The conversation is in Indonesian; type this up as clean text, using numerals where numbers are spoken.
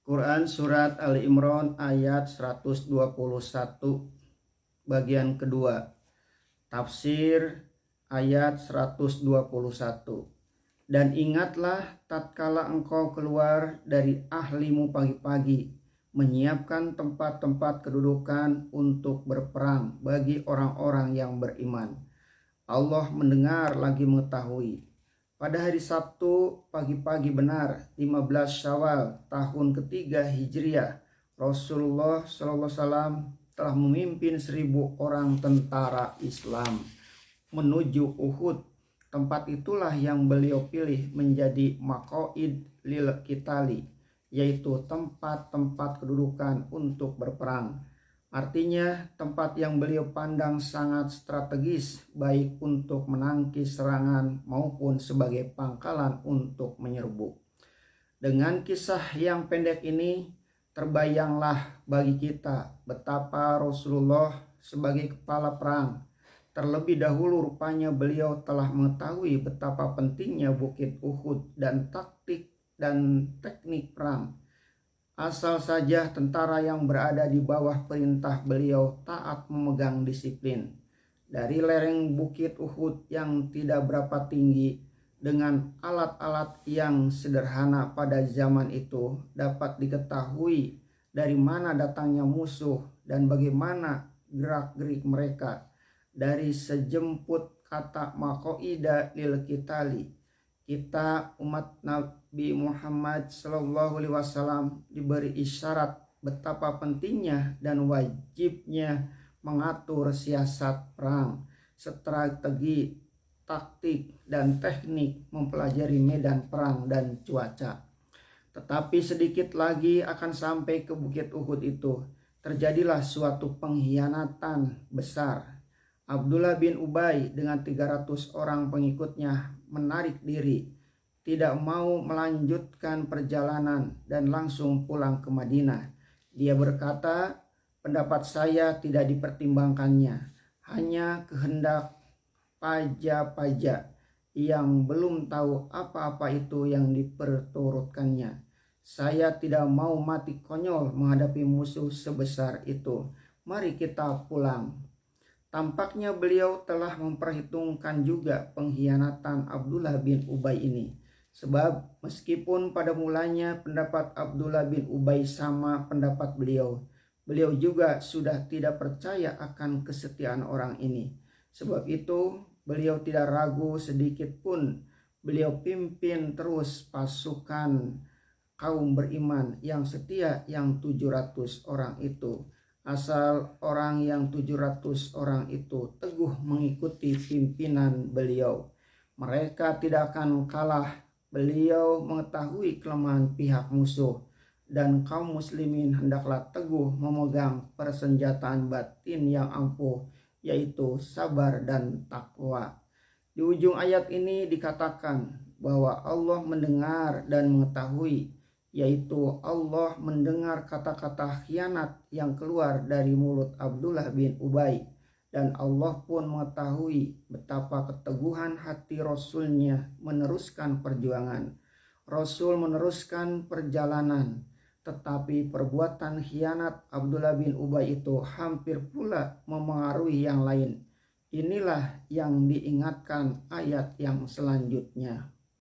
Quran Surat Ali Imran ayat 121 bagian kedua. Tafsir ayat 121. Dan ingatlah tatkala engkau keluar dari ahlimu pagi-pagi, menyiapkan tempat-tempat kedudukan untuk berperang bagi orang-orang yang beriman. Allah mendengar lagi mengetahui. Pada hari Sabtu pagi-pagi benar 15 Syawal tahun ketiga Hijriah, Rasulullah SAW telah memimpin 1.000 orang tentara Islam menuju Uhud. Tempat itulah yang beliau pilih menjadi maqaid lil qitali, yaitu tempat-tempat kedudukan untuk berperang. Artinya tempat yang beliau pandang sangat strategis, baik untuk menangkis serangan maupun sebagai pangkalan untuk menyerbu. Dengan kisah yang pendek ini, terbayanglah bagi kita betapa Rasulullah sebagai kepala perang, terlebih dahulu rupanya beliau telah mengetahui betapa pentingnya Bukit Uhud dan taktik dan teknik perang. Asal saja tentara yang berada di bawah perintah beliau taat memegang disiplin. Dari lereng Bukit Uhud yang tidak berapa tinggi, dengan alat-alat yang sederhana pada zaman itu, dapat diketahui dari mana datangnya musuh dan bagaimana gerak-gerik mereka. Dari sejemput kata maqaida lil qitali, kita umat Nabi Muhammad SAW diberi isyarat betapa pentingnya dan wajibnya mengatur siasat perang, strategi, taktik, dan teknik, mempelajari medan perang dan cuaca. Tetapi sedikit lagi akan sampai ke Bukit Uhud itu, terjadilah suatu pengkhianatan besar. Abdullah bin Ubay dengan 300 orang pengikutnya menarik diri, tidak mau melanjutkan perjalanan dan langsung pulang ke Madinah. Dia berkata, pendapat saya tidak dipertimbangkannya, hanya kehendak paja-paja yang belum tahu apa-apa itu yang diperturutkannya. Saya tidak mau mati konyol menghadapi musuh sebesar itu. Mari kita pulang. Tampaknya beliau telah memperhitungkan juga pengkhianatan Abdullah bin Ubay ini. Sebab meskipun pada mulanya pendapat Abdullah bin Ubay sama pendapat beliau juga sudah tidak percaya akan kesetiaan orang ini. Sebab itu beliau tidak ragu sedikit pun. Beliau pimpin terus pasukan kaum beriman yang setia yang 700 orang itu. Asal orang yang 700 orang itu teguh mengikuti pimpinan beliau, mereka tidak akan kalah. Beliau mengetahui kelemahan pihak musuh, dan kaum muslimin hendaklah teguh memegang persenjataan batin yang ampuh, yaitu sabar dan takwa. Di ujung ayat ini dikatakan bahwa Allah mendengar dan mengetahui, yaitu Allah mendengar kata-kata khianat yang keluar dari mulut Abdullah bin Ubay, dan Allah pun mengetahui betapa keteguhan hati Rasulnya meneruskan perjuangan. Rasul meneruskan perjalanan, tetapi perbuatan khianat Abdullah bin Ubay itu hampir pula memengaruhi yang lain. Inilah yang diingatkan ayat yang selanjutnya.